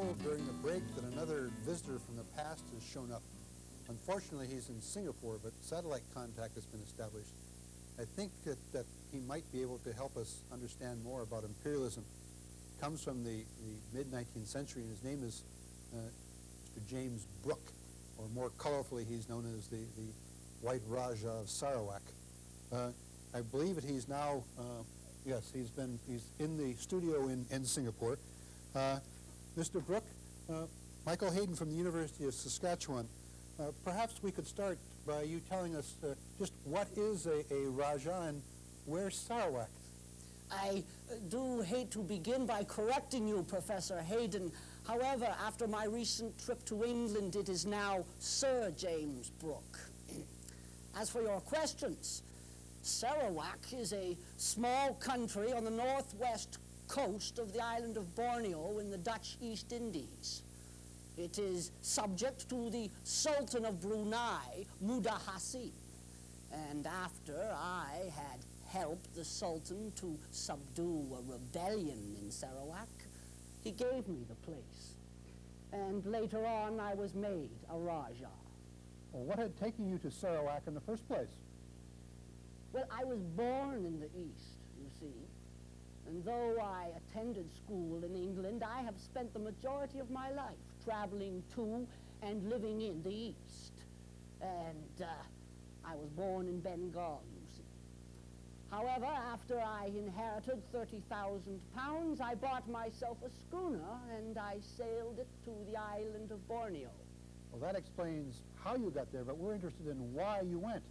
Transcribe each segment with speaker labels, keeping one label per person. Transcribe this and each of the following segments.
Speaker 1: told during the break that another visitor from the past has shown up. Unfortunately, he's in Singapore, but satellite contact has been established. I think that he might be able to help us understand more about imperialism. He comes from the mid-19th century, and his name is Mr. James Brooke, or more colorfully, he's known as the White Raja of Sarawak. I believe that he's now, yes, he's in the studio in Singapore. Mr. Brooke, Michael Hayden from the University of Saskatchewan. Perhaps we could start by you telling us just what is a Raja and where's Sarawak?
Speaker 2: I do hate to begin by correcting you, Professor Hayden. However, after my recent trip to England, it is now Sir James Brooke. As for your questions, Sarawak is a small country on the northwest coast of the island of Borneo in the Dutch East Indies. It is subject to the Sultan of Brunei, Muda Hassin. And after I had helped the Sultan to subdue a rebellion in Sarawak, he gave me the place. And later on, I was made a Raja.
Speaker 1: Well, what had taken you to Sarawak in the first place?
Speaker 2: Well, I was born in the East, you see. And though I attended school in England, I have spent the majority of my life traveling to and living in the East. And I was born in Bengal, you see. However, after I inherited 30,000 pounds, I bought myself a schooner and I sailed it to the island of Borneo.
Speaker 1: Well, that explains how you got there, but we're interested in why you went.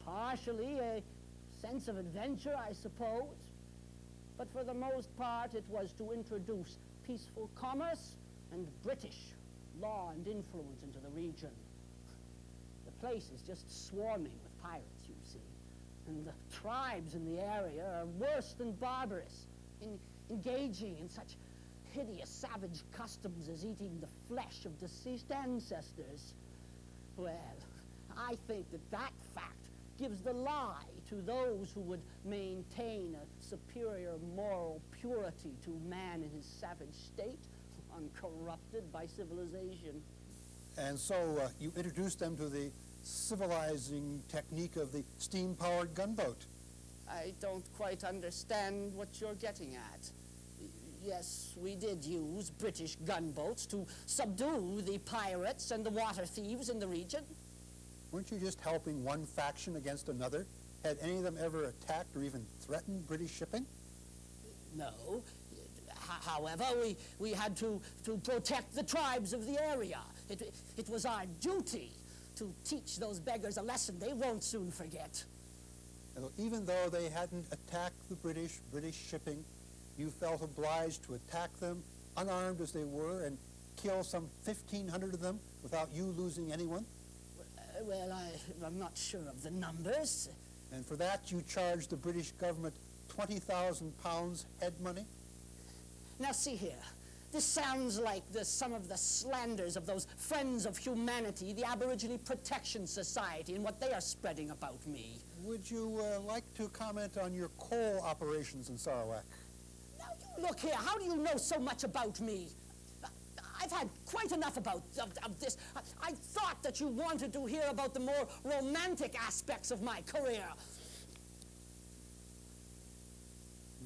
Speaker 2: Partially a sense of adventure, I suppose. But for the most part, it was to introduce peaceful commerce and British law and influence into the region. The place is just swarming with pirates, you see. And the tribes in the area are worse than barbarous, engaging in such hideous, savage customs as eating the flesh of deceased ancestors. Well, I think that fact gives the lie to those who would maintain a superior moral purity to man in his savage state, uncorrupted by civilization.
Speaker 1: And so you introduced them to the civilizing technique of the steam-powered gunboat.
Speaker 2: I don't quite understand what you're getting at. Yes, we did use British gunboats to subdue the pirates and the water thieves in the region.
Speaker 1: Weren't you just helping one faction against another? Had any of them ever attacked or even threatened British shipping?
Speaker 2: No. However, we had to protect the tribes of the area. It was our duty to teach those beggars a lesson they won't soon forget.
Speaker 1: And even though they hadn't attacked the British shipping, you felt obliged to attack them, unarmed as they were, and kill some 1,500 of them without you losing anyone?
Speaker 2: Well, I'm not sure of the numbers.
Speaker 1: And for that, you charged the British government 20,000 pounds head money?
Speaker 2: Now, see here. This sounds like some of the slanders of those Friends of Humanity, the Aboriginal Protection Society, and what they are spreading about me.
Speaker 1: Would you like to comment on your coal operations in Sarawak?
Speaker 2: Now, you look here. How do you know so much about me? I've had quite enough of this. I thought that you wanted to hear about the more romantic aspects of my career.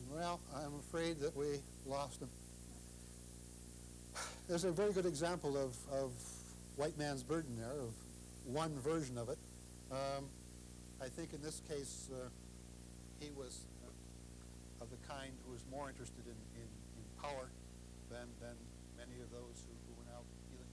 Speaker 1: Well, I'm afraid that we lost him. There's a very good example of white man's burden there, of one version of it. I think in this case, he was of the kind who was more interested in power than many of those who were now dealing